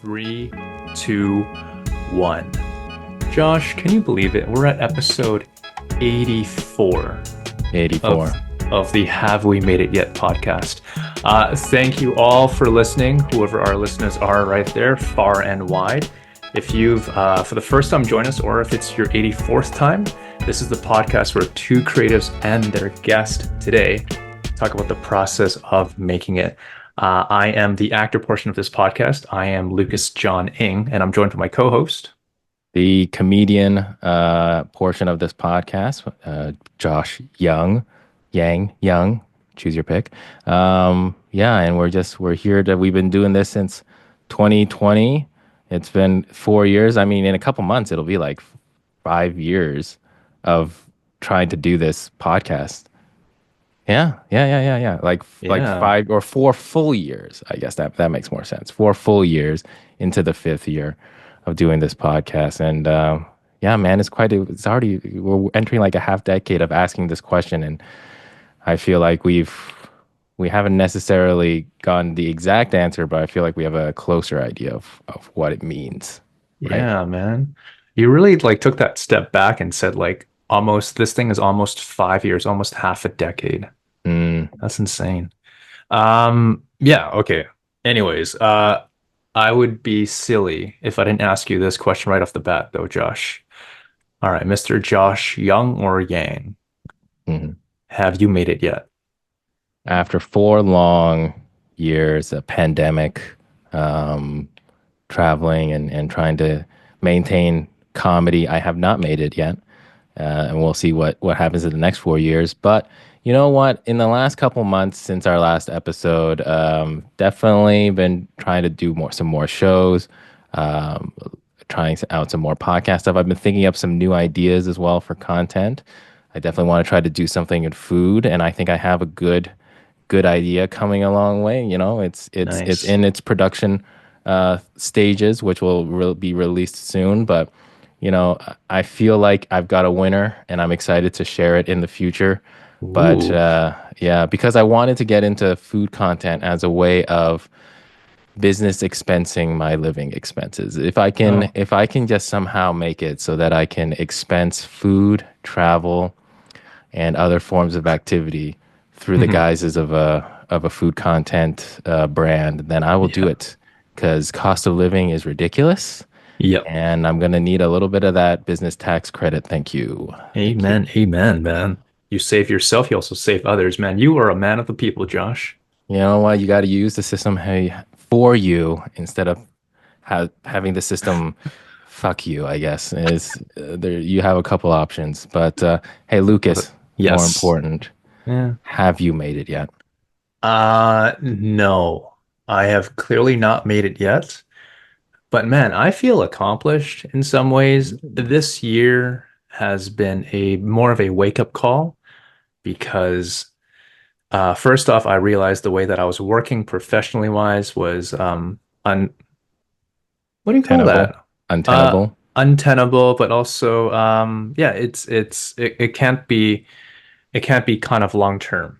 Three, two, one. Josh, can you believe it? We're at episode 84 of 84. the Have We Made It Yet podcast. Thank you all for listening, whoever our listeners are right there, far and wide. If you've, for the first time, joined us, or if it's your 84th time, this is the podcast where two creatives and their guest today talk about the process of making it. I am the actor portion of this podcast. I am Lucas John Ing, and I'm joined by my co-host. The comedian portion of this podcast, Josh Young, choose your pick. And we're here we've been doing this since 2020. It's been 4 years. I mean, in a couple months, it'll be like 5 years of trying to do this podcast. Yeah. Like Yeah. 5 or 4 full years. I guess that makes more sense. 4 full years into the 5th year of doing this podcast. And man, it's already, we're entering like a half decade of asking this question. And I feel like we haven't necessarily gotten the exact answer, but I feel like we have a closer idea of what it means. Right? Yeah, man. You really like took that step back and said like almost this thing is almost 5 years, almost half a decade. That's insane. Yeah, okay. Anyways, I would be silly if I didn't ask you this question right off the bat though, Josh. All right, Mr. Josh, Young or Yang, Mhm. have you made it yet? After 4 long years, a pandemic, traveling and trying to maintain comedy, I have not made it yet. And we'll see what happens in the next 4 years. But you know what? In the last couple months since our last episode, definitely been trying to do some more shows, trying out some more podcast stuff. I've been thinking up some new ideas as well for content. I definitely want to try to do something in food, and I think I have a good idea coming a long way. You know, it's Nice. in its production stages, which will be released soon. But you know, I feel like I've got a winner, and I'm excited to share it in the future. But Ooh. because I wanted to get into food content as a way of business expensing my living expenses. Oh. If I can just somehow make it so that I can expense food, travel, and other forms of activity through the Mhm. guises of a food content brand, then I will do Yeah. it because cost of living is ridiculous, Yep. and I'm gonna need a little bit of that business tax credit. Thank you, thank you. Amen. Amen, man. You save yourself, you also save others, man. You are a man of the people, Josh. You know what? You got to use the system for you instead of having the system fuck you. I guess is there. You have a couple options, but hey, Lucas. More Yes. important, Yeah. have you made it yet? No. I have clearly not made it yet. But man, I feel accomplished in some ways. This year has been a more of a wake-up call because first off, I realized the way that I was working professionally wise was un what do you call Tenable, that? untenable. Untenable, but also yeah, it can't be kind of long term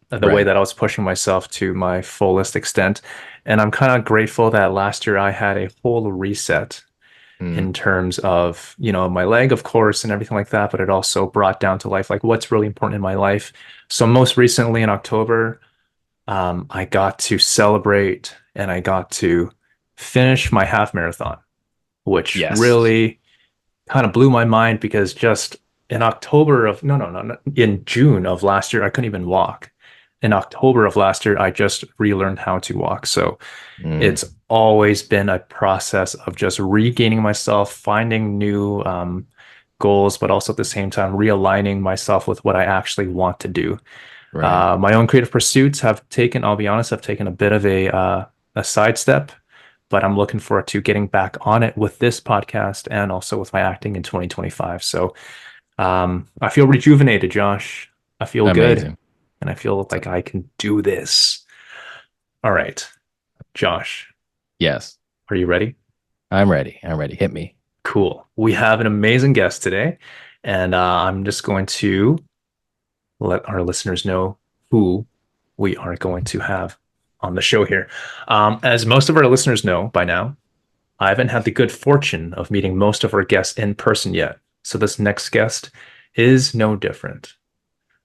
the way Right. that I was pushing myself to my fullest extent. And I'm kind of grateful that last year I had a whole reset Mm, in terms of, you know, my leg, of course, and everything like that, but it also brought down to life like what's really important in my life. So most recently in October, I got to celebrate and I got to finish my half marathon, which yes. really kind of blew my mind because just in October of no, in June of last year, I couldn't even walk. In October of last year, I just relearned how to walk. So Mm, it's always been a process of just regaining myself, finding new goals, but also at the same time realigning myself with what I actually want to do. right. My own creative pursuits have taken, I'll be honest, have taken a bit of a sidestep, but I'm looking forward to getting back on it with this podcast and also with my acting in 2025. So I feel rejuvenated, Josh. I feel good, Amazing. and I feel like I can do this. All right, Josh, Yes, are you ready? I'm ready. I'm ready. Hit me. Cool. We have an amazing guest today, and I'm just going to let our listeners know who we are going to have on the show here. As most of our listeners know by now, I haven't had the good fortune of meeting most of our guests in person yet, so this next guest is no different.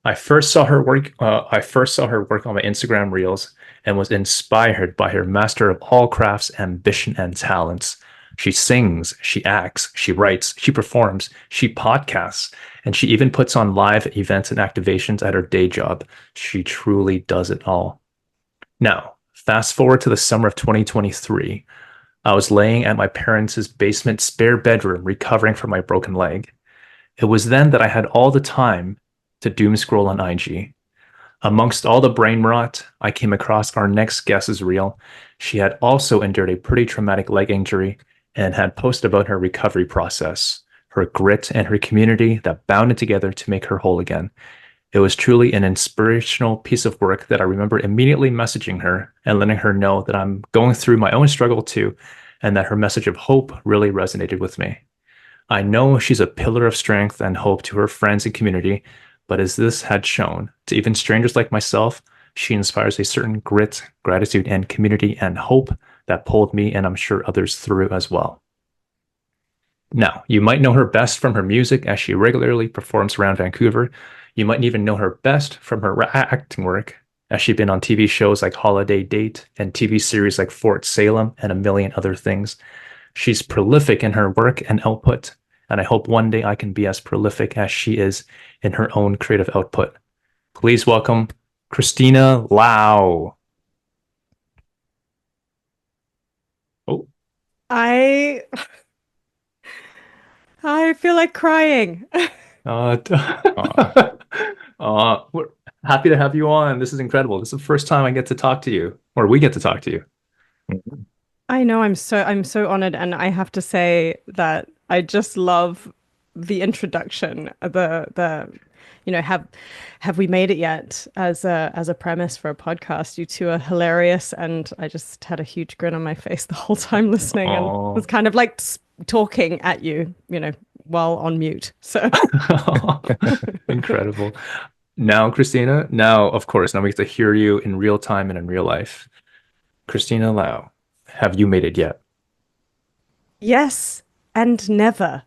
I first saw her work on my Instagram Reels and was inspired by her master of all crafts, ambition, and talents. She sings, she acts, she writes, she performs, she podcasts, and she even puts on live events and activations at her day job. She truly does it all. Now, fast forward to the summer of 2023. I was laying at my parents' basement spare bedroom recovering from my broken leg. It was then that I had all the time to doom scroll on IG. Amongst all the brain rot, I came across our next guest's reel. She had also endured a pretty traumatic leg injury and had posted about her recovery process, her grit, and her community that bounded together to make her whole again. It was truly an inspirational piece of work that I remember immediately messaging her and letting her know that I'm going through my own struggle too, and that her message of hope really resonated with me. I know she's a pillar of strength and hope to her friends and community, but as this had shown to even strangers like myself, she inspires a certain grit, gratitude, and community and hope that pulled me and I'm sure others through as well. Now, you might know her best from her music as she regularly performs around Vancouver. You might even know her best from her acting work as she's been on TV shows like Holiday Date and TV series like Fort Salem and a million other things. She's prolific in her work and output, and I hope one day I can be as prolific as she is in her own creative output. Please welcome Kristina Lao. Oh, I I feel like crying. uh, Aw. we're happy to have you on. This is incredible. This is the first time I get to talk to you, or we get to talk to you. I know I'm so honored, and I have to say that I just love the introduction, the have we made it yet as a premise for a podcast. You two are hilarious, and I just had a huge grin on my face the whole time listening, and was Oh, kind of like talking at you, while on mute. So incredible. Now, Christina, now, of course, now we get to hear you in real time and in real life. Christina Lau, have you made it yet? yes, and never.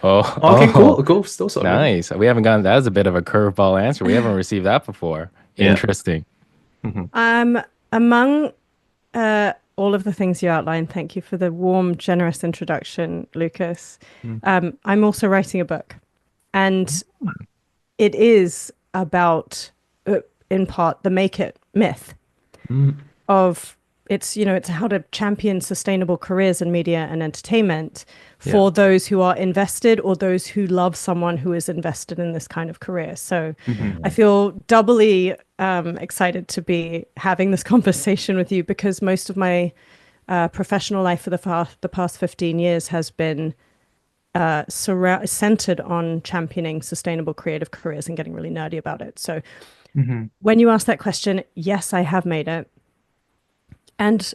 Oh, Okay, cool, cool. Still so good. nice. We haven't gotten that was a bit of a curveball answer. We haven't received that before. Yeah. Interesting. Mhm. Among all of the things you outlined, thank you for the warm, generous introduction, Lucas. Mhm. I'm also writing a book, and it is about, in part, the make it myth Mhm. of it's how to champion sustainable careers in media and entertainment Yeah. for those who are invested or those who love someone who is invested in this kind of career. So Mhm. I feel doubly excited to be having this conversation with you because most of my professional life for the past 15 years has been centered on championing sustainable creative careers and getting really nerdy about it. So Mhm. when you ask that question, yes, I have made it. And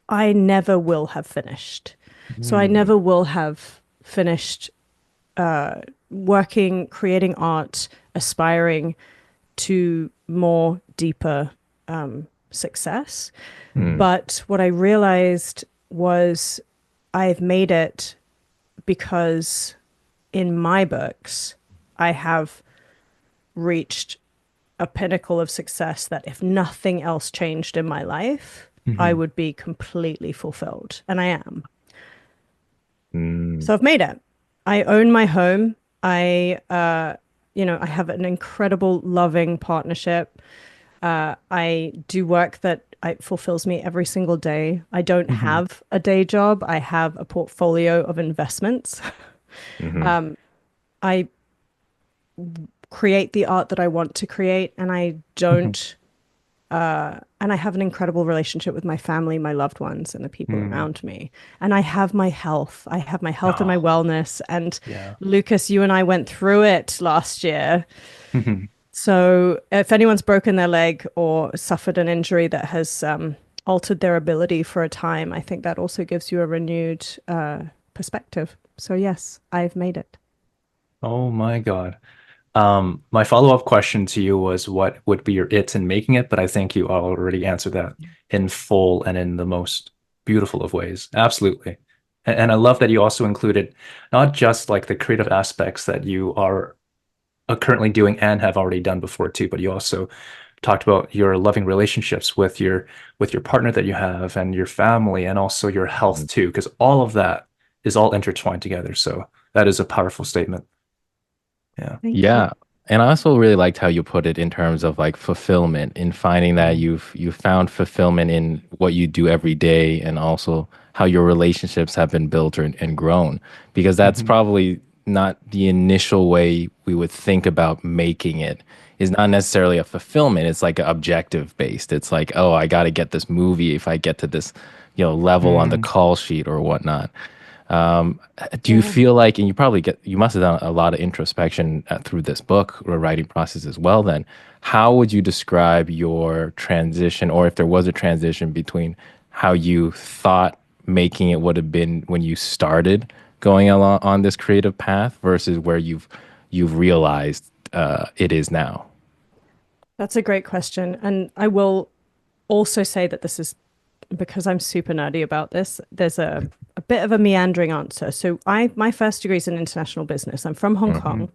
I never will have finished. So I Mhm. never will have finished working, creating art, aspiring to more deeper success. Mm. But what I realized was I've made it because in my books, I have reached a pinnacle of success that if nothing else changed in my life, I Mhm. would be completely fulfilled. And I am. Mm. So I've made it. I own my home. I have an incredible, loving partnership. I do work that fulfills me every single day. I don't Mhm. have a day job. I have a portfolio of investments. Hmm. I create the art that I want to create, and I Mhm. don't. And I have an incredible relationship with my family, my loved ones, and the people Mhm. around me. And I have my health. I have my health and my Oh, wellness. And yeah. Lucas, you and I went through it last year. Mhm. So if anyone's broken their leg or suffered an injury that has altered their ability for a time, I think that also gives you a renewed perspective. So yes, I've made it. Oh my God. My follow-up question to you was what would be your it in making it, but I think you already answered that in full and in the most beautiful of ways. Absolutely. And I love that you also included not just like the creative aspects that you are currently doing and have already done before too, but you also talked about your loving relationships with your partner that you have and your family and also your health Mhm. too, because all of that is all intertwined together. So that is a powerful statement. Yeah. Thank you. Yeah. And I also really liked how you put it in terms of like fulfillment in finding that Mhm. you've found fulfillment in what you do every day and also how your relationships have been built and grown. Because that's Mhm. probably not the initial way we would think about making it. Is not necessarily a fulfillment. It's like objective based. It's like, oh, I got to get this movie if I get to this, level on the Mm. call sheet or whatnot. Um, do you Yeah. feel like, and you must have done a lot of introspection through this book or writing process as well, then, how would you describe your transition, or if there was a transition between how you thought making it would have been when you started going along on this creative path versus where you've realized it is now? That's a great question. And I will also say that this is because I'm super nerdy about this. There's a bit of a meandering answer. So my first degree is in international business. I'm from Hong Hmm. Kong,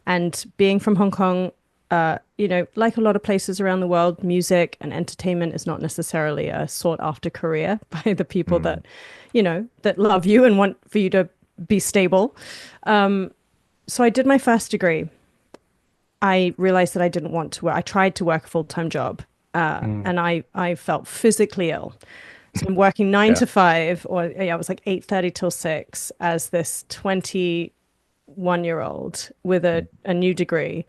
and being from Hong Kong, like a lot of places around the world, music and entertainment is not necessarily a sought after career by the people Mm. that, that love you and want for you to be stable. So I did my first degree. I realized that I didn't want to work. I tried to work a full-time job, Mm. and I felt physically ill. So I'm working nine Yeah. to five, or yeah, it was like 8:30 till 6 as this 21-year-old with a new degree.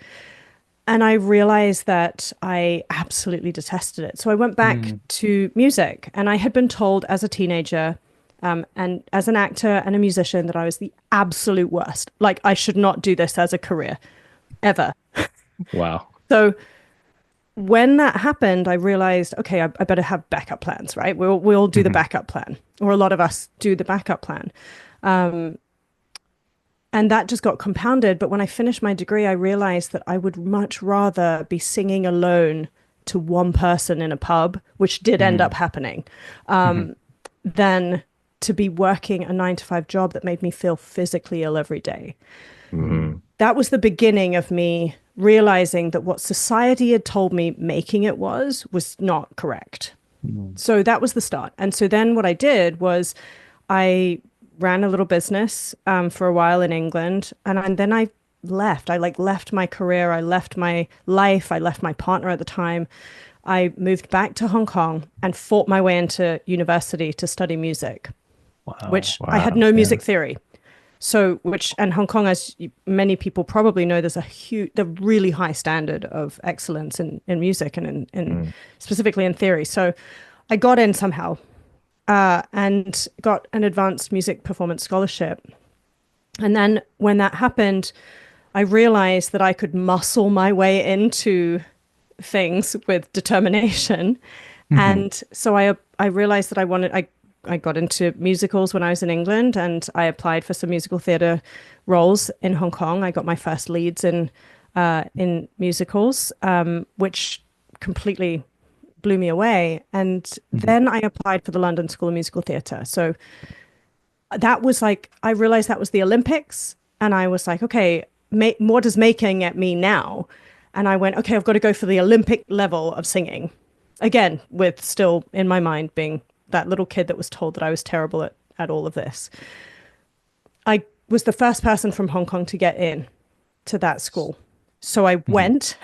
And I realized that I absolutely detested it. So I went back Mm. to music, and I had been told as a teenager, and as an actor and a musician, that I was the absolute worst. Like I should not do this as a career ever. Wow. So when that happened, I realized, okay, I better have backup plans, right? We'll do the Mhm. backup plan, or a lot of us do the backup plan. And that just got compounded. But when I finished my degree, I realized that I would much rather be singing alone to one person in a pub, which did end up Mm. happening, Mhm. than to be working a 9 to 5 job that made me feel physically ill every day. Hmm. That was the beginning of me realizing that what society had told me making it was not correct. Mm. So that was the start. And so then what I did was I ran a little business for a while in England, and then I left. I like left my career, I left my life, I left my partner at the time. I moved back to Hong Kong and fought my way into university to study music, Wow. which I had Wow. no Yeah. music theory. So, and Hong Kong, as many people probably know, there's the really high standard of excellence in music and in Mm. specifically in theory. So, I got in somehow, and got an advanced music performance scholarship. And then when that happened, I realized that I could muscle my way into things with determination. Mhm. And so I realized that I got into musicals when I was in England, and I applied for some musical theater roles in Hong Kong. I got my first leads in musicals, which completely blew me away. And Mhm. then I applied for the London School of Musical Theatre. So that was like, I realized that was the Olympics. And I was like, okay, what does making at me now? And I went, okay, I've got to go for the Olympic level of singing. Again, with still in my mind being that little kid that was told that I was terrible at all of this. I was the first person from Hong Kong to get in to that school. So I Mhm.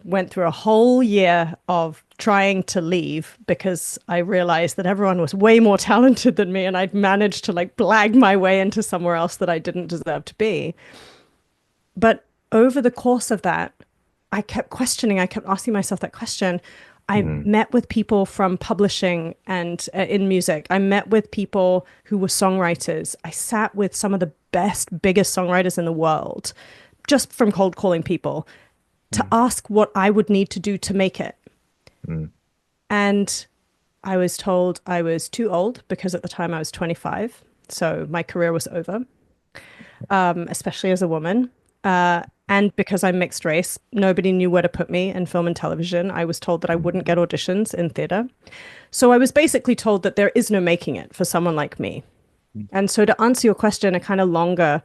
went through a whole year of trying to leave because I realized that everyone was way more talented than me, and I'd managed to like blag my way into somewhere else that I didn't deserve to be. But over the course of that, I kept questioning, I kept asking myself that question. I Mm. met with people from publishing and in music. I met with people who were songwriters. I sat with some of the best, biggest songwriters in the world just from cold calling people to Mm. ask what I would need to do to make it. Mm. And I was told I was too old because at the time I was 25. So my career was over, especially as a woman. And because I'm mixed race, nobody knew where to put me in film and television. I was told that I wouldn't get auditions in theater. So I was basically told that there is no making it for someone like me. And so to answer your question, a kind of longer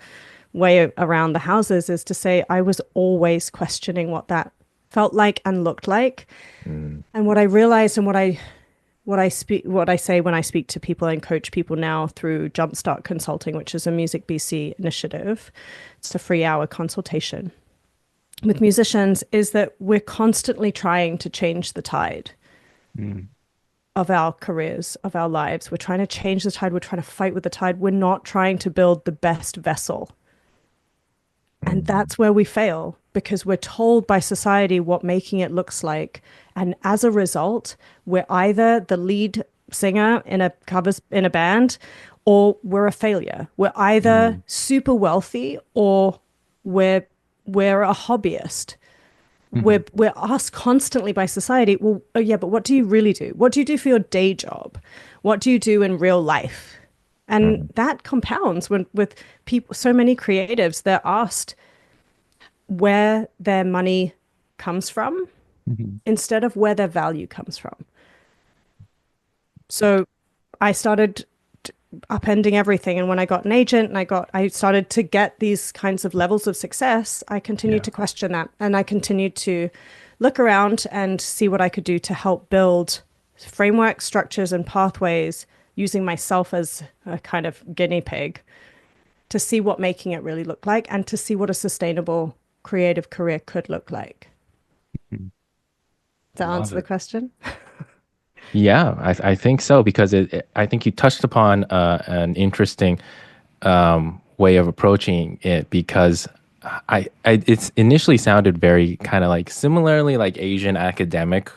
way around the houses is to say I was always questioning what that felt like and looked like. Mm. And what I realized and what I say when I speak to people and coach people now through Jumpstart Consulting, which is a Music BC initiative. It's a free hour consultation with musicians, is that we're constantly trying to change the tide of our careers, of our lives. We're trying to change the tide. We're trying to fight with the tide. We're not trying to build the best vessel. And that's where we fail because we're told by society what making it looks like. And as a result, we're either the lead singer in a band or we're a failure. We're either super wealthy or we're a hobbyist. We're asked constantly by society, well, oh yeah, but what do you really do? What do you do for your day job? What do you do in real life? And that compounds when with people, so many creatives, they're asked where their money comes from instead of where their value comes from. So I started upending everything. And when I got an agent and I started to get these kinds of levels of success, I continued to question that. And I continued to look around and see what I could do to help build framework structures and pathways using myself as a kind of guinea pig to see what making it really looked like and to see what a sustainable creative career could look like. Does that answer the question? Yeah, I think so because I think you touched upon an interesting way of approaching it because it's initially sounded very kind of like similarly like Asian academic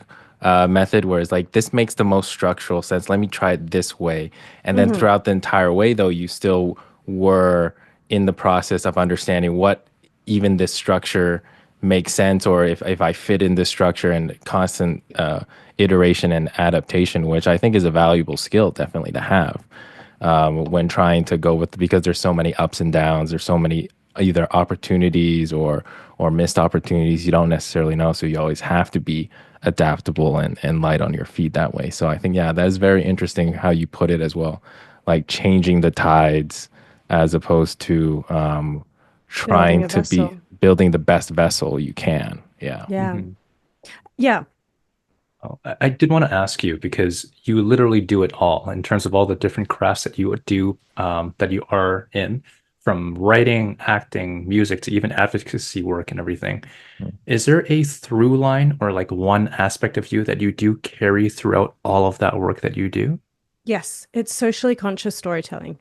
method, where it's like this makes the most structural sense. Let me try it this way, and then throughout the entire way, though, you still were in the process of understanding what even this structure makes sense, or if I fit in this structure, and constant iteration and adaptation, which I think is a valuable skill definitely to have when trying to go with, because there's so many ups and downs, there's so many either opportunities or missed opportunities you don't necessarily know, so you always have to be adaptable and light on your feet that way. So I think, yeah, that is very interesting how you put it as well, like changing the tides as opposed to trying to be building the best vessel you can. Yeah. Yeah. Oh, I did want to ask you because you literally do it all in terms of all the different crafts that you would do, that you are in, from writing, acting, music, to even advocacy work and everything. Is there a through line or like one aspect of you that you do carry throughout all of that work that you do? Yes, it's socially conscious storytelling.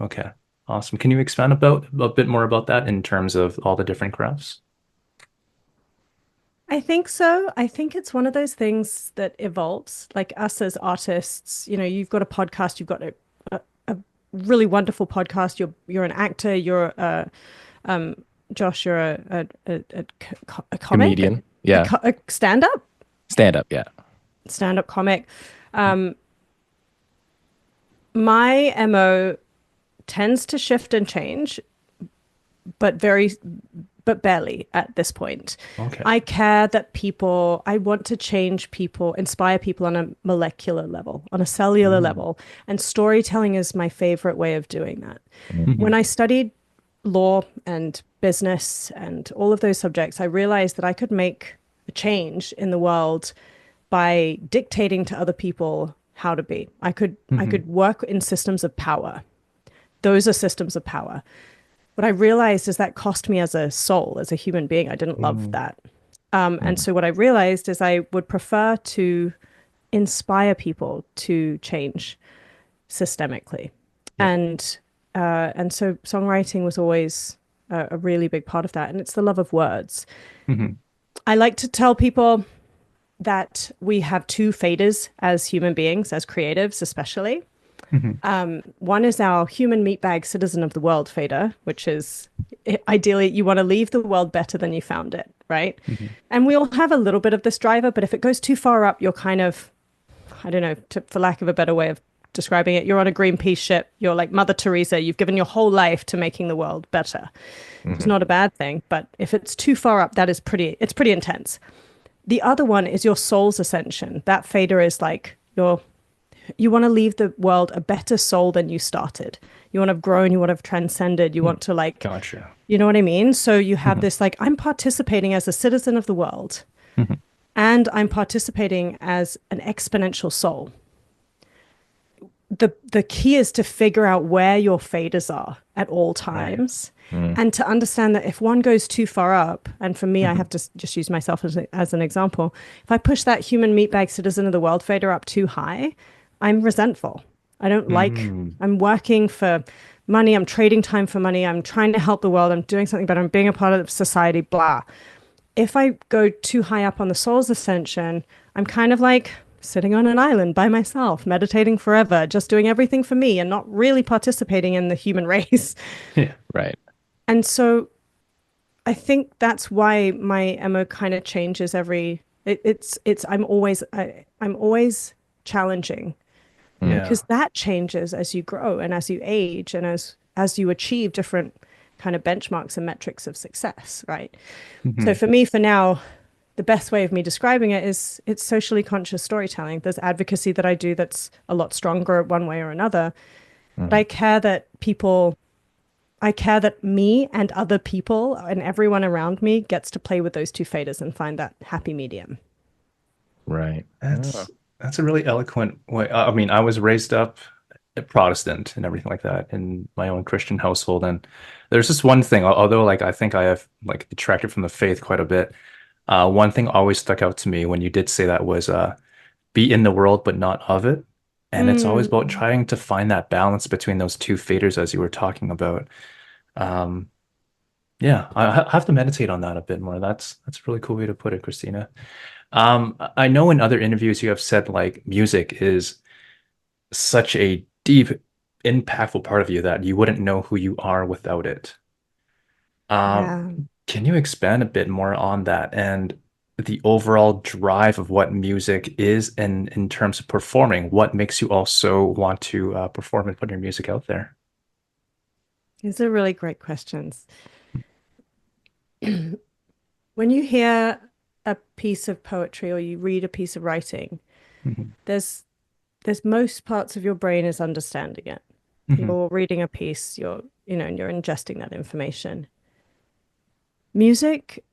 Okay, awesome. Can you expand about a bit more about that in terms of all the different crafts? I think so. I think it's one of those things that evolves, like us as artists. You know, you've got a podcast, you've got a really wonderful podcast. You're an actor. Josh, you're a comic, Comedian. Yeah. a stand-up. Stand-up. Yeah. Stand-up comic. My MO tends to shift and change, but barely at this point. Okay. I care that I want to change people, inspire people on a molecular level, on a cellular level. And storytelling is my favorite way of doing that. When I studied law and business and all of those subjects, I realized that I could make a change in the world by dictating to other people how to be. I could work in systems of power. Those are systems of power. What I realized is that cost me as a soul, as a human being. I didn't love that. And so what I realized is I would prefer to inspire people to change systemically. And so songwriting was always a really big part of that. And it's the love of words. I like to tell people that we have two faders as human beings, as creatives especially. One is our human meatbag citizen of the world fader, which is ideally you want to leave the world better than you found it, right? And we all have a little bit of this driver, but if it goes too far up, you're kind of, I don't know, for lack of a better way of describing it, you're on a Greenpeace ship. You're like Mother Teresa. You've given your whole life to making the world better. It's not a bad thing, but if it's too far up, it's pretty intense. The other one is your soul's ascension. That fader is like you want to leave the world a better soul than you started. You want to have grown, you want to have transcended, you want to like, Gotcha. you know what I mean? So you have Mhm. this like, I'm participating as a citizen of the world, Mhm. and I'm participating as an exponential soul. The key is to figure out where your fadas are at all Right. times, Mm, and to understand that if one goes too far up, and for me, I Mhm. have to just use myself as an example. If I push that human meatbag citizen of the world fader up too high, I'm resentful. I don't like, Mm. I'm working for money, I'm trading time for money, I'm trying to help the world, I'm doing something better, I'm being a part of society, blah. If I go too high up on the soul's ascension, I'm kind of like sitting on an island by myself, meditating forever, just doing everything for me and not really participating in the human race. Yeah. right. And so I think that's why my MO kind of changes it's I'm always challenging, Mm, Yeah. because that changes as you grow and as you age and as you achieve different kind of benchmarks and metrics of success, right? So Mhm. for me, for now, the best way of me describing it is it's socially conscious storytelling. There's advocacy that I do that's a lot stronger one way or another. But mm, I care that me and other people and everyone around me gets to play with those two fadas and find that happy medium. right. Ah, That's that's a really eloquent way. I mean, I was raised up a Protestant and everything like that in my own Christian household, and there's just one thing. Although, like, I think I have like detracted from the faith quite a bit. One thing always stuck out to me when you did say that was, "Be in the world, but not of it." And it's always about Mm. trying to find that balance between those two faders, as you were talking about. Um, yeah, I have to meditate on that a bit more. That's a really cool way to put it, Christina. I know in other interviews you have said like music is such a deep, impactful part of you that you wouldn't know who you are without it. Um, Yeah. can you expand a bit more on that and the overall drive of what music is and in terms of performing? What makes you also want to perform and put your music out there? These are really great questions. When you hear a piece of poetry or you read a piece of writing, Mhm. there's most parts of your brain is understanding it. Mhm. You're reading a piece, and you're ingesting that information. Music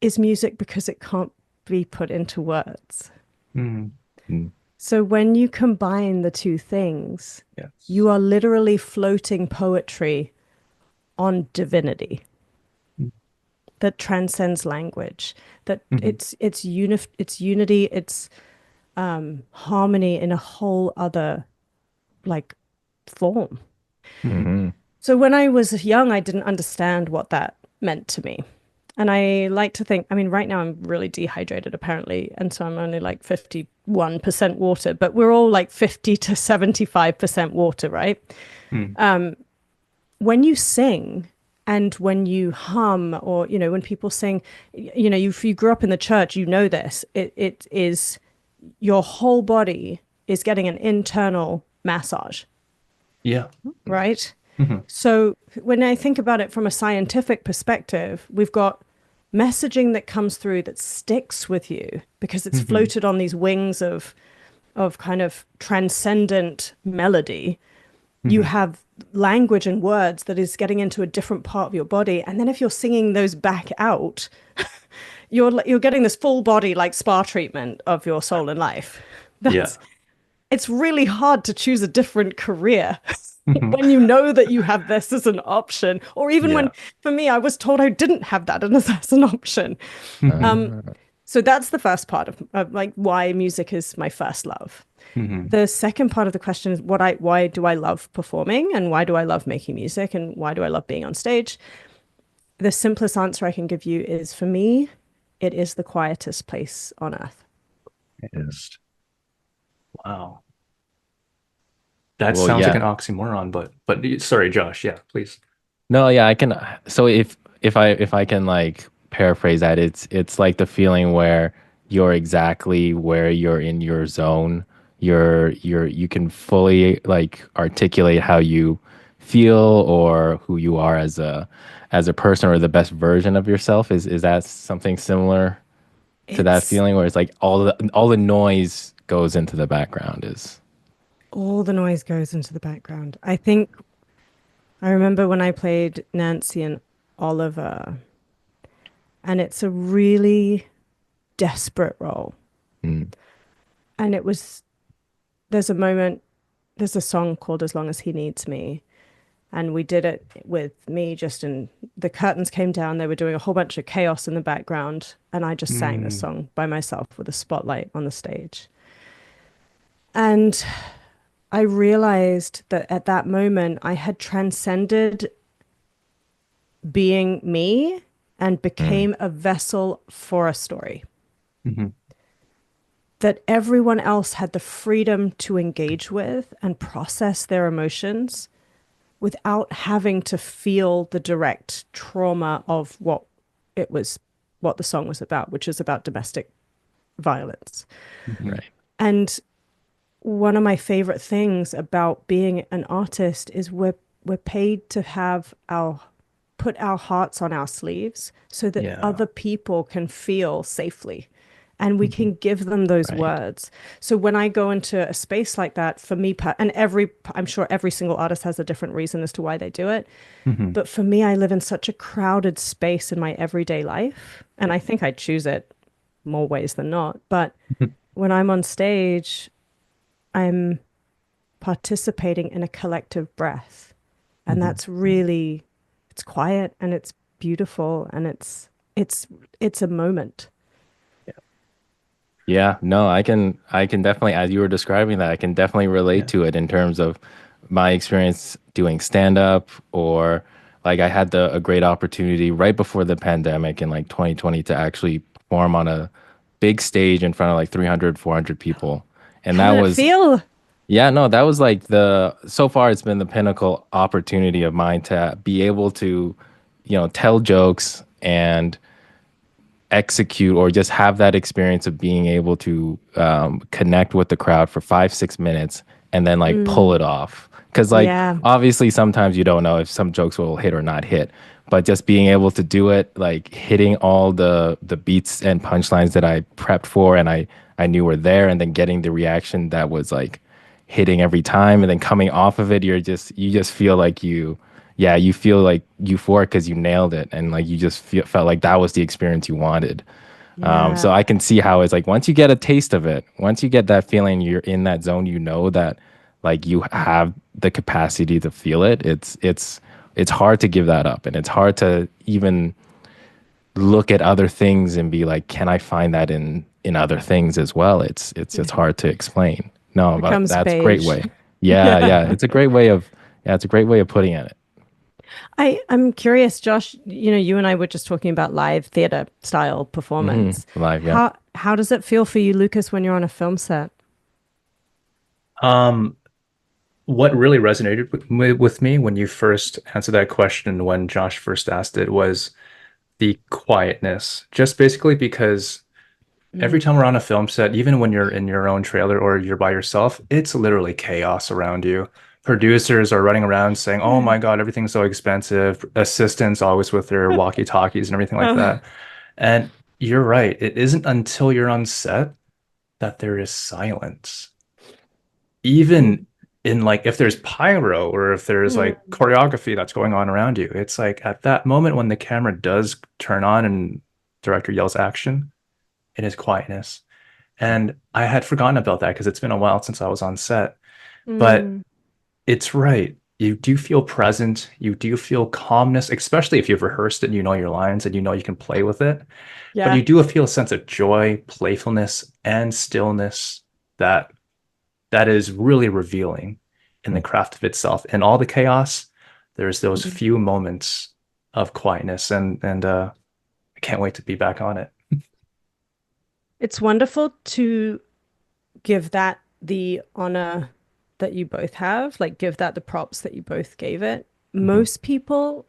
is music because it can't be put into words. Mhm. mm, So when you combine the two things, Yes. you are literally floating poetry on divinity that transcends language, that Mhm. it's unity, it's harmony in a whole other like form. Mhm. mhm, So when I was young, I didn't understand what that meant to me. And I like to think, I mean, right now I'm really dehydrated apparently. And so I'm only like 51% water, but we're all like 50 to 75% water, right? Mhm. When you sing and when you hum, or, when people sing, if you grew up in the church, you know this, it is your whole body is getting an internal massage, Yeah. right? Mhm. So when I think about it from a scientific perspective, we've got messaging that comes through that sticks with you because it's Mhm. floated on these wings of kind of transcendent melody. You Mhm. have language and words that is getting into a different part of your body, and then if you're singing those back out, you're getting this full body like spa treatment of your soul and life. Yeah. That's It's really hard to choose a different career Mhm. when you know that you have this as an option, or even when, Yeah. for me, I was told I didn't have that as an option. Mhm. ah, So that's the first part of like why music is my first love. Mhm. The second part of the question is why do I love performing, and why do I love making music, and why do I love being on stage? The simplest answer I can give you is, for me, it is the quietest place on earth. Yes. Wow. That well, sounds like yeah. an oxymoron, but sorry, Josh. Yeah, please. No, yeah, I can. So if I can like paraphrase that, it's like the feeling where you're exactly where you're in your zone. You can fully like articulate how you feel or who you are as a person or the best version of yourself. Is that something similar to that It's feeling where it's like all the noise goes into the background is. all the noise goes into the background. I think I remember when I played Nancy and Oliver, and it's a really desperate role. Mm. And it was, there's a moment, there's a song called As Long as He Needs Me. And we did it with me just in the curtains came down. They were doing a whole bunch of chaos in the background. And I just sang this Mm, song by myself with a spotlight on the stage. And I realized that at that moment, I had transcended being me and Mm. became a vessel for a story. mhm. That everyone else had the freedom to engage with and process their emotions without having to feel the direct trauma of it was, what the song was about, which is about domestic violence. Mhm. Right. And one of my favorite things about being an artist is we're paid to have our put our hearts on our sleeves so that Yeah. other people can feel safely and we Mhm. can give them those Right. words. So when I go into a space like that, for me, and I'm sure every single artist has a different reason as to why they do it. Mhm. But for me, I live in such a crowded space in my everyday life. And I think I choose it more ways than not. But Mhm. when I'm on stage, I'm participating in a collective breath. And Mhm. that's really, it's quiet and it's beautiful and it's it's a moment. Yeah, no, I can definitely, as you were describing that, I can definitely relate Yeah. to it in terms of my experience doing stand up, or like I had a great opportunity right before the pandemic in like 2020 to actually perform on a big stage in front of like 300, 400 people. And How that did it was, feel? yeah, no, that was like so far it's been the pinnacle opportunity of mine to be able to, tell jokes and execute or just have that experience of being able to connect with the crowd for 5 6 minutes and then like pull Mm, it off, because like yeah, obviously sometimes you don't know if some jokes will hit or not hit, but just being able to do it, like hitting all the beats and punchlines that I prepped for and I knew were there, and then getting the reaction that was like hitting every time, and then coming off of it, you just feel like you feel like euphoric because you nailed it, and like you just felt like that was the experience you wanted. So yeah, I can see how it's like once you get a taste of it, once you get that feeling, you're in that zone, that like you have the capacity to feel it. It's hard to give that up, and it's hard to even look at other things and be like, can I find that in other things as well? It's just hard to explain. No, but becomes that's a great beige. way. Yeah, yeah, it's a great way of putting it. I'm curious, Josh, you and I were just talking about live theater style performance. Live, yeah. How does it feel for you, Lucas, when you're on a film set? Um, what really resonated with me when you first answered that question, when Josh first asked it, was the quietness. Just basically because every Mm. time we're on a film set, even when you're in your own trailer or you're by yourself, it's literally chaos around you. Producers are running around saying, "Oh my God, everything's so expensive." Assistants always with their walkie-talkies and everything like Oh. that. And you're right. It isn't until you're on set that there is silence. Mm. Even in like if there's pyro or if there's Mm. like choreography that's going on around you, it's like at that moment when the camera does turn on and director yells action, it is quietness. And I had forgotten about that because it's been a while since I was on set. But Mm. it's right. You do feel present. You do feel calmness, especially if you've rehearsed it and you know your lines and you know you can play with it. But Yeah. you do feel a sense of joy, playfulness, and stillness that that is really revealing in the craft of itself. In all the chaos, there's those Mm. few moments of quietness, and I can't wait to be back on it. It's wonderful to give that the honor that you both have, like give that the props that you both gave it. Mhm. Most people,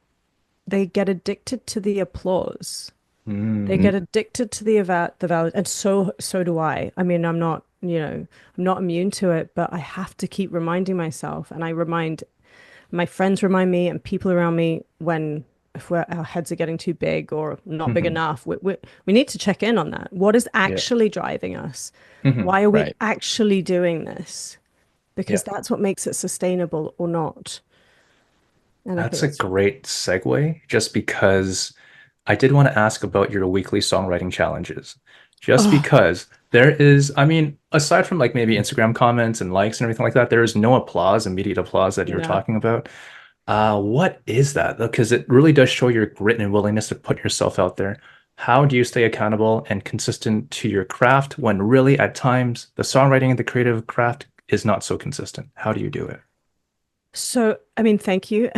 they get addicted to the applause. They Mm, get addicted to the valid, and so do I. I mean, I'm not immune to it, but I have to keep reminding myself, and I remind my friends remind me, and people around me when if our heads are getting too big or not big mhm. enough, we need to check in on that. What is Yeah. actually driving us? Mhm. Why are we Right. actually doing this? because Yeah. that's what makes it sustainable or not. And I think That's a that's great segue, just because I did want to ask about your weekly songwriting challenges. Just oh because there is, I mean, aside from like maybe Instagram comments and likes and everything like that, there is no applause, immediate applause that you're no. talking about. What is that? Because it really does show your grit and willingness to put yourself out there. How do you stay accountable and consistent to your craft when really at times the songwriting and the creative craft is not so consistent? How do you do it? So, I mean, thank you.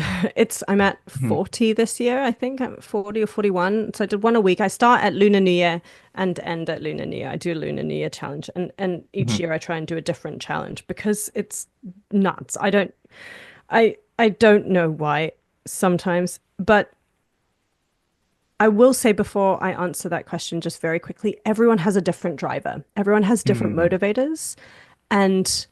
I'm at Mhm, 40 this year, I think. I'm at 40 or 41. So I did one a week. I start at Lunar New Year and end at Lunar New Year. I do a Lunar New Year challenge, and each mhm, year I try and do a different challenge because it's nuts. I don't know why sometimes, but I will say before I answer that question just very quickly, everyone has a different driver. Everyone has different mhm, motivators, and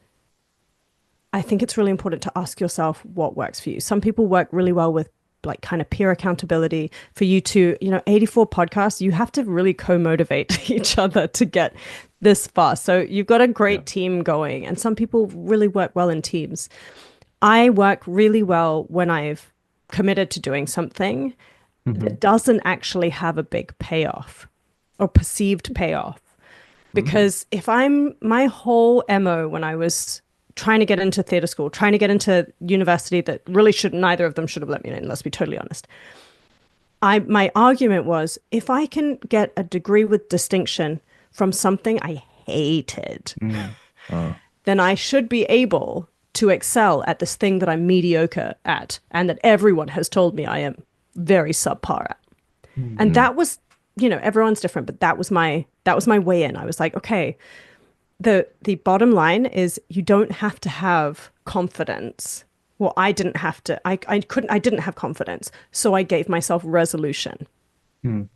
I think it's really important to ask yourself what works for you. Some people work really well with like kind of peer accountability for you to, 84 podcasts, you have to really co-motivate each other to get this far. So you've got a yeah. great team going, and some people really work well in teams. I work really well when I've committed to doing something Mhm, that doesn't actually have a big payoff or perceived payoff. mm, Because if my whole MO when I was trying to get into theater school, trying to get into university that really should neither of them should have let me in, let's be totally honest. My argument was if I can get a degree with distinction from something I hated, mm, Uh, then I should be able to excel at this thing that I'm mediocre at and that everyone has told me I am very subpar at. And mm, mm, that was, everyone's different, but that was my way in. I was like, okay, the bottom line is you don't have to have confidence. Well, I didn't have to. I didn't have confidence, so I gave myself resolution. mm,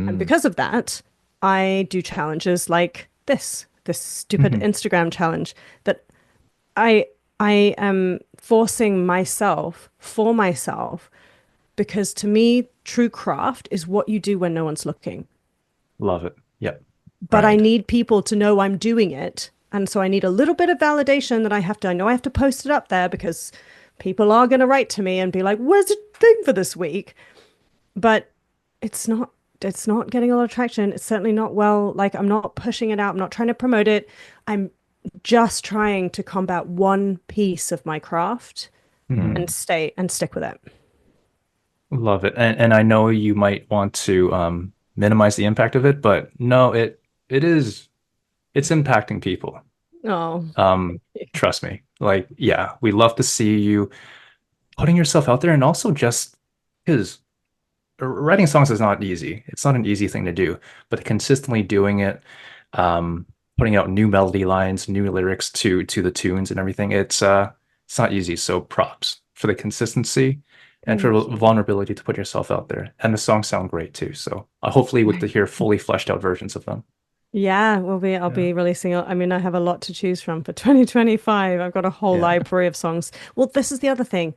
And mm, because of that, I do challenges like this stupid mhm. Instagram challenge that I I am forcing myself for myself because to me, true craft is what you do when no one's looking. Love it. Yep. But I right. need people to know I'm doing it. And so I need a little bit of validation that I know I have to post it up there because people are going to write to me and be like, where's the thing for this week? But it's not getting a lot of traction. It's certainly not well, like I'm not pushing it out. I'm not trying to promote it. I'm just trying to combat one piece of my craft Mhm. and Mm, stick with it. Love it. And I know you might want to minimize the impact of it, but no, it is it's impacting people. Oh, Um, Trust me. Like, yeah, we love to see you putting yourself out there and also just because writing songs is not easy. It's not an easy thing to do, but consistently doing it, um, putting out new melody lines, new lyrics to the tunes and everything, it's not easy. So props for the consistency and for thank you. vulnerability to put yourself out there. And the songs sound great too. So hopefully we get to hear fully fleshed out versions of them. Yeah, I'll Yeah. be releasing. I mean, I have a lot to choose from for 2025. I've got a whole Yeah. library of songs. Well, this is the other thing.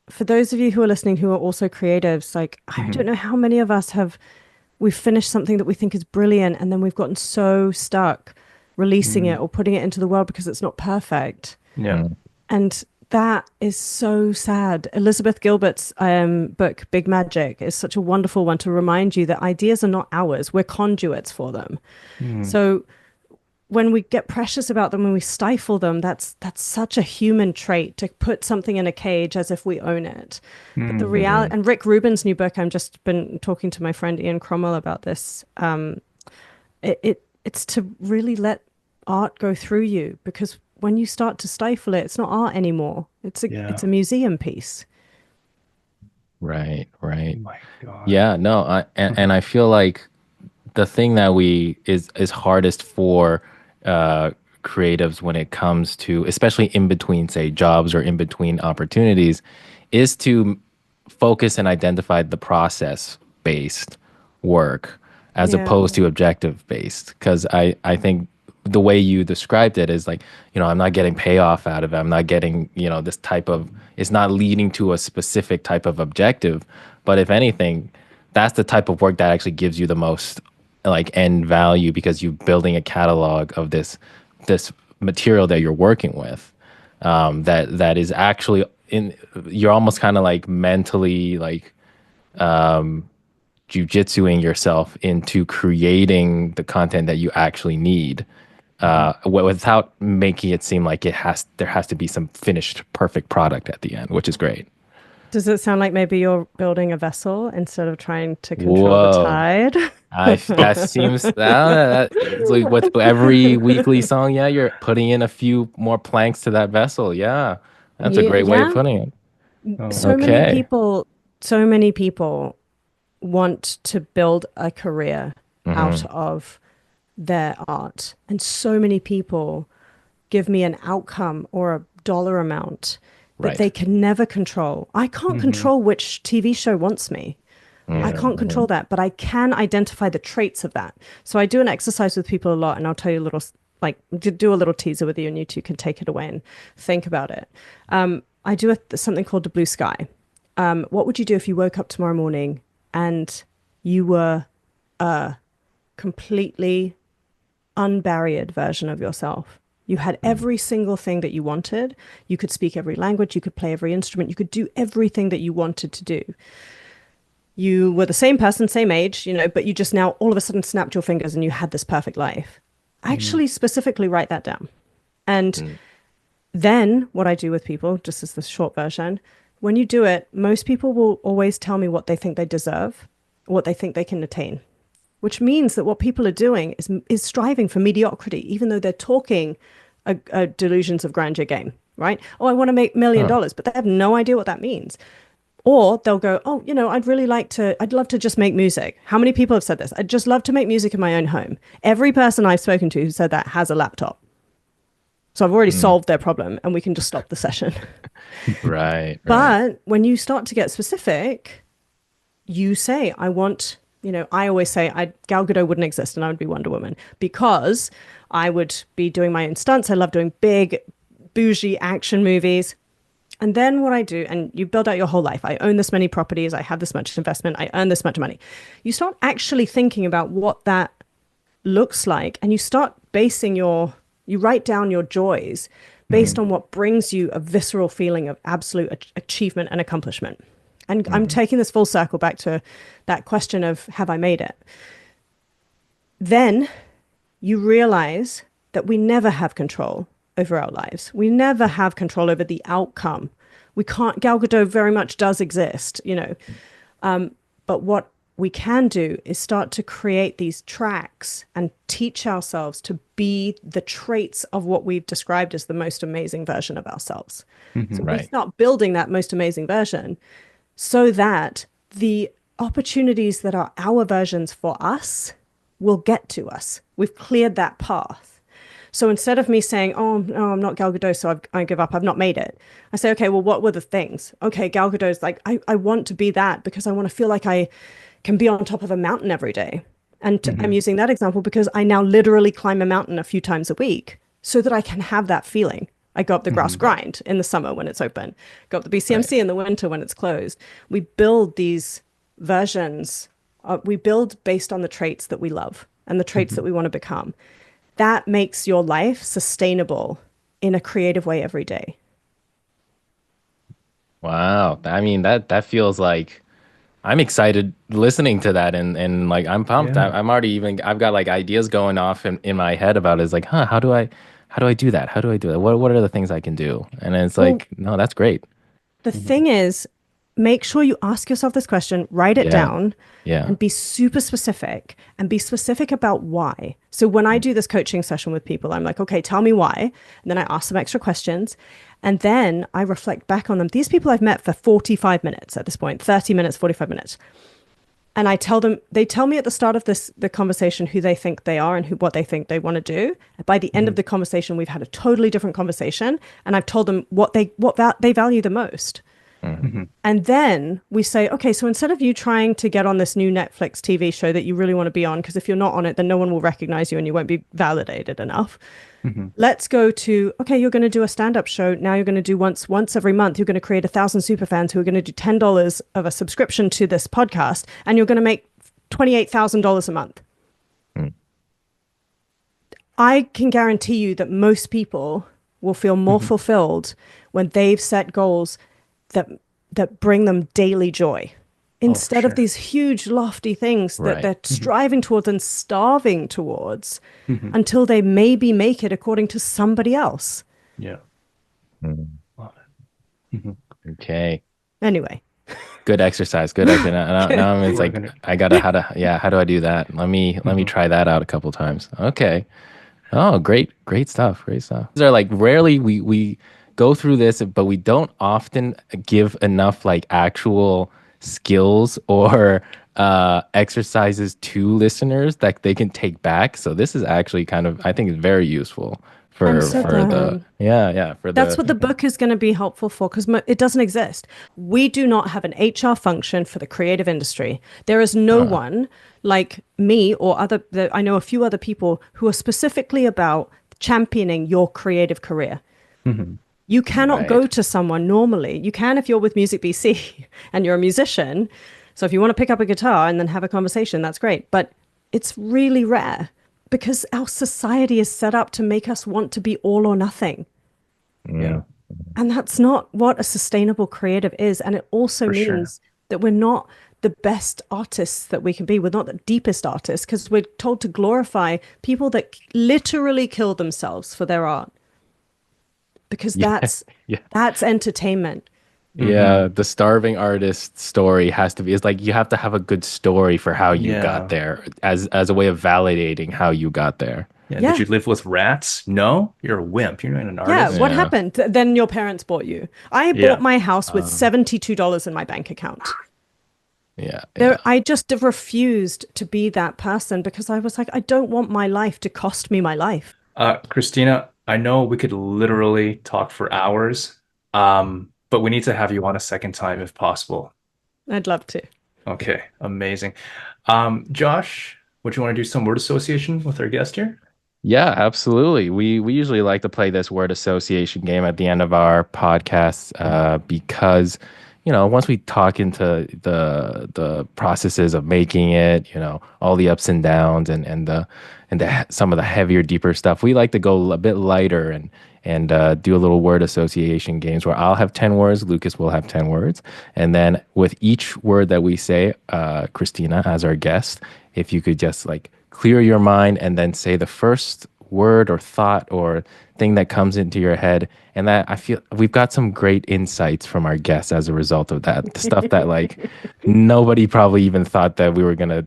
For those of you who are listening who are also creatives, like I don't Mhm. know how many of us we've finished something that we think is brilliant and then we've gotten so stuck releasing it Mm. or putting it into the world because it's not perfect. Yeah. mm, And that is so sad. Elizabeth Gilbert's book, Big Magic, is such a wonderful one to remind you that ideas are not ours. We're conduits for them. Mm. So when we get precious about them, when we stifle them, that's such a human trait to put something in a cage as if we own it. But the Mhm. reality, mm, and Rick Rubin's new book, I've just been talking to my friend Ian Cromwell about this. It's to really let art go through you because when you start to stifle it, it's not art anymore. It's Yeah. a museum piece. right. Oh Right. my God. Yeah. No. And Mhm. I feel like the thing that we is hardest for uh, creatives when it comes to, especially in between, say, jobs or in between opportunities, is to focus and identify the process based work as Yeah. opposed to objective based. Because I think the way you described it is like, I'm not getting payoff out of it. I'm not getting, this type of, it's not leading to a specific type of objective. But if anything, that's the type of work that actually gives you the most like end value because you're building a catalog of this material that you're working with. that is actually in. You're almost kind of like mentally like jujitsuing yourself into creating the content that you actually need, without making it seem like there has to be some finished perfect product at the end, which is great. Does it sound like maybe you're building a vessel instead of trying to control the Whoa. tide? That seems it's like with every weekly song, yeah, you're putting in a few more planks to that vessel. Yeah, that's a great way of Yeah. putting it. So many Okay. people, so many people want to build a career out Hmm. of their art. And so many people give me an outcome or a dollar amount that they Right. can never control. I can't control which TV show wants me. I Yeah. can't control that, but I can identify the traits of that. So I do an exercise with people a lot, and I'll tell you a little, like, do a little teaser with you, and you two can take it away and think about it. I do something called the blue sky. What would you do if you woke up tomorrow morning and you were a completely unbarriered version of yourself? You had every single thing that you wanted. You could speak every language. You could play every instrument. You could do everything that you wanted to do. You were the same person, same age, but you just now all of a sudden snapped your fingers and you had this perfect life. Actually, specifically write that down. And Mm. then what I do with people, just as the short version, when you do it, most people will always tell me what they think they deserve, what they think they can attain, which means that what people are doing is striving for mediocrity, even though they're talking a delusions of grandeur game, right? Oh, I want to make Huh. $1 million, but they have no idea what that means. Or they'll go, oh, I'd love to just make music. How many people have said this? I'd just love to make music in my own home. Every person I've spoken to who said that has a laptop. So I've already Mm. solved their problem and we can just stop the session. Right. Right. But when you start to get specific, you say, I always say Gal Gadot wouldn't exist and I would be Wonder Woman because I would be doing my own stunts. I love doing big, bougie action movies. And then what I do, and you build out your whole life. I own this many properties. I have this much investment. I earn this much money. You start actually thinking about what that looks like, and you start you write down your joys based on what brings you a visceral feeling of absolute achievement and accomplishment. And I'm taking this full circle back to that question of, have I made it? Then you realize that we never have control over our lives. We never have control over the outcome. We can't, Gal Gadot very much does exist, but what we can do is start to create these tracks and teach ourselves to be the traits of what we've described as the most amazing version of ourselves. So we Right. start building that most amazing version so that the opportunities that are our versions for us will get to us. We've cleared that path. So instead of me saying, oh, no, I'm not Gal Gadot, so I give up, I've not made it. I say, okay, well, what were the things? Okay, Gal Gadot's like, I want to be that because I want to feel like I can be on top of a mountain every day. And I'm using that example because I now literally climb a mountain a few times a week so that I can have that feeling. I go up the grass grind in the summer when it's open, go up the Right. BCMC in the winter when it's closed. We build these versions. We build based on the traits that we love and the traits that we want to become. That makes your life sustainable in a creative way every day. Wow. I mean, that feels like I'm excited listening to that, and like I'm pumped. Yeah. I'm already even I've got like ideas going off in my head about it. It's like, huh, how do I do that? How do I do that? What are the things I can do? And it's Well, like, no, that's great. the thing is, make sure you ask yourself this question, write it Yeah. down, Yeah. and be super specific and be specific about why. So when I do this coaching session with people, I'm like, okay, tell me why. And then I ask them extra questions. And then I reflect back on them. These people I've met for 45 minutes at this point, 30 minutes, 45 minutes. And they tell me at the start of the conversation who they think they are and what they think they want to do. By the end of the conversation, we've had a totally different conversation. And I've told them what they value the most. And then we say, okay, so instead of you trying to get on this new Netflix TV show that you really want to be on, because if you're not on it, then no one will recognize you and you won't be validated enough. Let's go to, okay, you're going to do a stand-up show. Now you're going to do once every month. You're going to create 1,000 super fans who are going to do $10 of a subscription to this podcast, and you're going to make $28,000 a month. I can guarantee you that most people will feel more fulfilled when they've set goals that bring them daily joy Oh, for instead of sure. these huge lofty things that Right. they're striving towards and starving towards Mhm. until they maybe make it according to somebody else. Yeah. Mm. Love it. Mhm. Okay. Anyway. Good exercise. Good exercise. Now it's We're like gonna. I gotta how do I do that? Let me Mhm. try that out a couple times. Okay. Oh, great stuff. Great stuff. These are like rarely we go through this, but we don't often give enough like actual skills or exercises to listeners that they can take back. So this is actually kind of I think it's very useful I'm for so for the glad. yeah for That's the what the book is going to be helpful for because it doesn't exist. We do not have an HR function for the creative industry. There is no one like me or I know a few other people who are specifically about championing your creative career. Mhm. You cannot go right. to someone normally. You can if you're with Music BC and you're a musician. So if you want to pick up a guitar and then have a conversation, that's great. But it's really rare because our society is set up to make us want to be all or nothing. Yeah, Mm, And that's not what a sustainable creative is. And it also for sure. means that we're not the best artists that we can be. We're not the deepest artists because we're told to glorify people that literally kill themselves for their art because yeah. Yeah. that's entertainment. Yeah, Hmm. the starving artist story has to be, it's like you have to have a good story for how you got Yeah. there as a way of validating how you got there. Yeah. Did Yeah. you live with rats? No, you're a wimp. You're not an Yeah. artist. What Yeah. happened? Then your parents bought you. I bought Yeah. my house with Um, $72 in my bank account. yeah, There, yeah. I just refused to be that person because I was like, I don't want my life to cost me my life. Christina, I know we could literally talk for hours, but we need to have you on a second time if possible. I'd love to. Okay, amazing. Josh, would you want to do some word association with our guest here? Yeah, absolutely. We usually like to play this word association game at the end of our podcasts because once we talk into the processes of making it, all the ups and downs and some of the heavier, deeper stuff, we like to go a bit lighter and do a little word association games where I'll have 10 words, Lucas will have 10 words, and then with each word that we say, Christina as our guest, if you could just like clear your mind and then say the first word or thought or thing that comes into your head. And that I feel we've got some great insights from our guests as a result of that. Stuff that like nobody probably even thought that we were gonna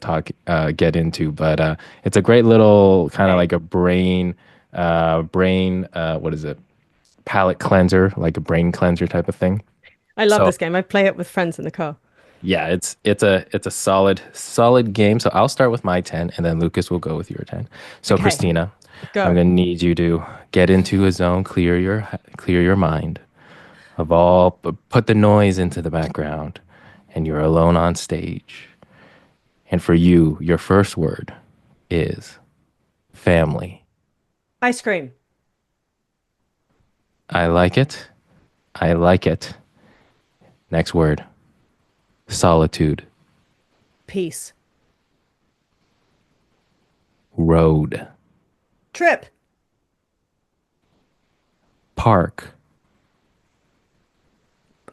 get into. But it's a great little kind of Okay. like a what is it? Palate cleanser, like a brain cleanser type of thing. I love So this game. I play it with friends in the car. yeah, it's a solid game. So I'll start with my 10 and then Lucas will go with your 10. So Okay, Christina, I'm go. gonna need you to get into a zone, clear your mind of all, but put the noise into the background, and you're alone on stage. And for you, your first word is family. Ice cream. I like it. I like it. Next word, solitude. Peace. Road. Trip. Park.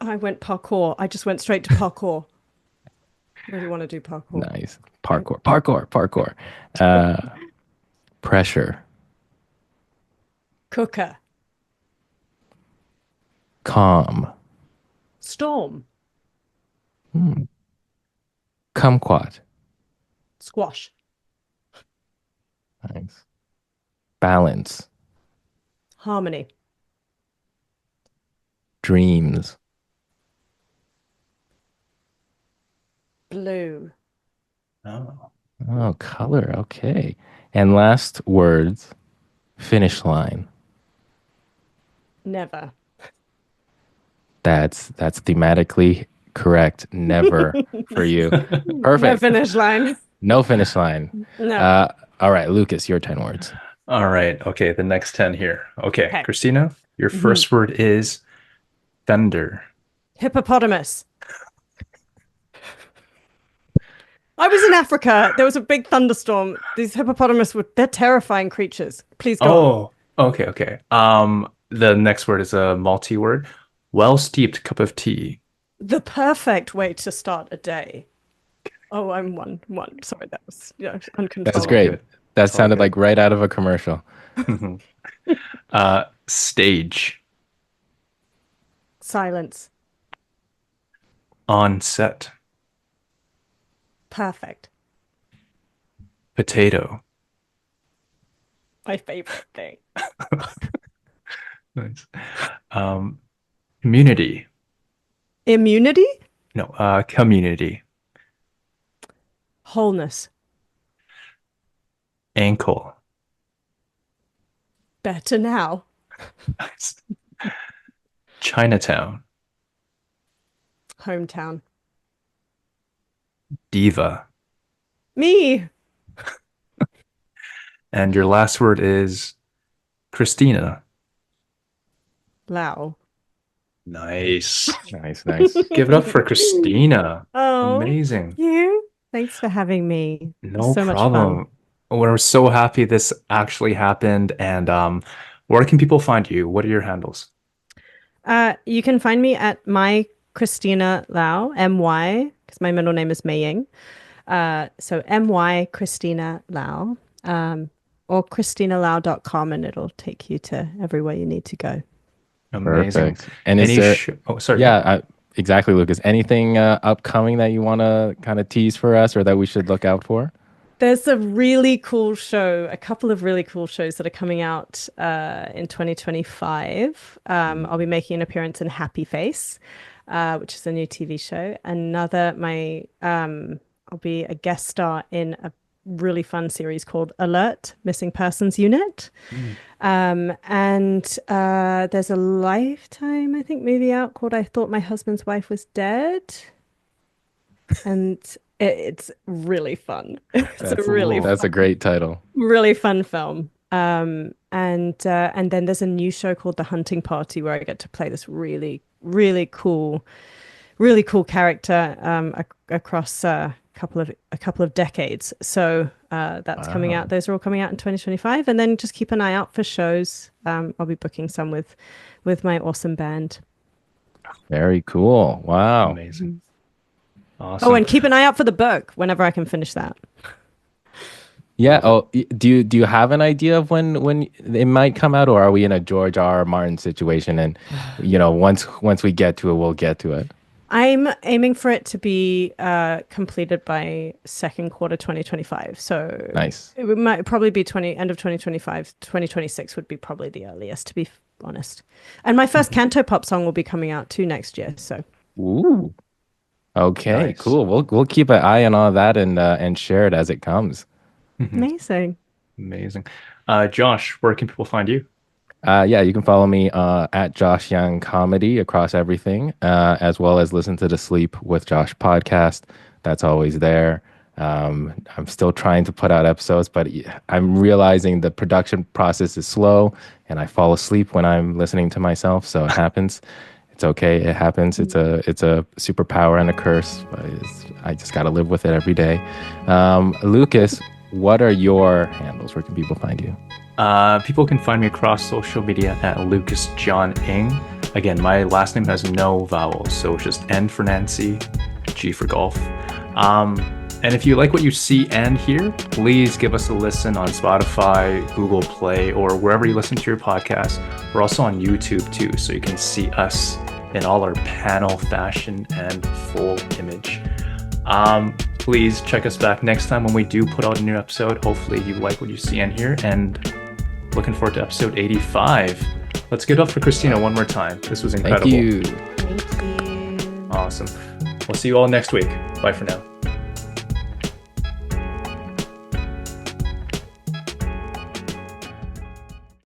I went parkour. I just went straight to parkour. Really want to do parkour. Nice. Okay. Parkour. Uh, pressure. Cooker. Calm. Storm. Kumquat. Squash. Nice. Balance. Harmony. Dreams. Blue. Oh. Oh, color. Okay. And last words, finish line. Never. That's thematically correct. Never for you. No Perfect. finish line. No finish line. No. Uh, all right, Lucas, your 10 words. All right. Okay, the next 10 here. Okay, Okay. Christina, your Mhm. first word is thunder. Hippopotamus. I was in Africa. There was a big thunderstorm. These hippopotamus they're terrifying creatures. Please go on. Oh, okay. The next word is a multi-word. Well-steeped cup of tea. The perfect way to start a day. Oh, I'm one. Sorry, that was uncontrollable. That's great. good. That It's all sounded good. like right out of a commercial. Stage. Silence. On set. Perfect. Potato. My favorite thing. Nice. Community. Immunity? No, community. Wholeness. Ankle. Better now. Nice. Chinatown. Hometown. Diva. Me. And your last word is Kristina. Lao. Nice. Nice, nice. Give it up for Kristina. Oh, Amazing. thank you. Thanks for having me. It was No so much fun. problem. We're so happy this actually happened. And where can people find you? What are your handles? You can find me at my Kristina Lao, MY, because my middle name is Mei Ying. So MY Kristina Lao, or KristinaLao.com, and it'll take you to everywhere you need to go. Amazing. Perfect. And is there, Oh, sorry. yeah, exactly, Lucas. Anything upcoming that you want to kind of tease for us or that we should look out for? There's a really cool show, a couple of really cool shows that are coming out in 2025. I'll be making an appearance in Happy Face, which is a new TV show. I'll be a guest star in a really fun series called Alert, Missing Persons Unit. And there's a Lifetime, I think, movie out called I Thought My Husband's Wife Was Dead. And it's really fun. That's a great title. Really fun film. And then there's a new show called The Hunting Party where I get to play this really cool character across a couple of decades. So that's coming out. Those are all coming out in 2025. And then just keep an eye out for shows. I'll be booking some with my awesome band. Very cool. Wow. Amazing. Awesome. Oh, and keep an eye out for the book whenever I can finish that. Yeah. Oh, do you have an idea of when it might come out, or are we in a George R. Martin situation? And once we get to it, we'll get to it. I'm aiming for it to be completed by second quarter 2025. So Nice. it might probably be end of 2025. 2026 would be probably the earliest, to be honest. And my first Canto Pop song will be coming out too next year. So. Ooh. Okay. Nice. Cool. We'll keep an eye on all that and share it as it comes. Amazing. Amazing. Josh, where can people find you? Yeah, you can follow me at Josh Young Comedy across everything, as well as listen to the Sleep with Josh podcast. That's always there. I'm still trying to put out episodes, but I'm realizing the production process is slow, and I fall asleep when I'm listening to myself. So it happens. It's okay. It happens. It's a superpower and a curse. But I just got to live with it every day. Lucas, what are your handles? Where can people find you? People can find me across social media at Lucas John Ing. Again, my last name has no vowels, so it's just N for Nancy, G for golf. And if you like what you see and hear, please give us a listen on Spotify, Google Play, or wherever you listen to your podcast. We're also on YouTube too, so you can see us in all our panel fashion and full image. Please check us back next time when we do put out a new episode. Hopefully you like what you see and hear, and looking forward to episode 85. Let's give it up for Kristina one more time. This was incredible. Thank you. Thank you. Awesome. We'll see you all next week. Bye for now.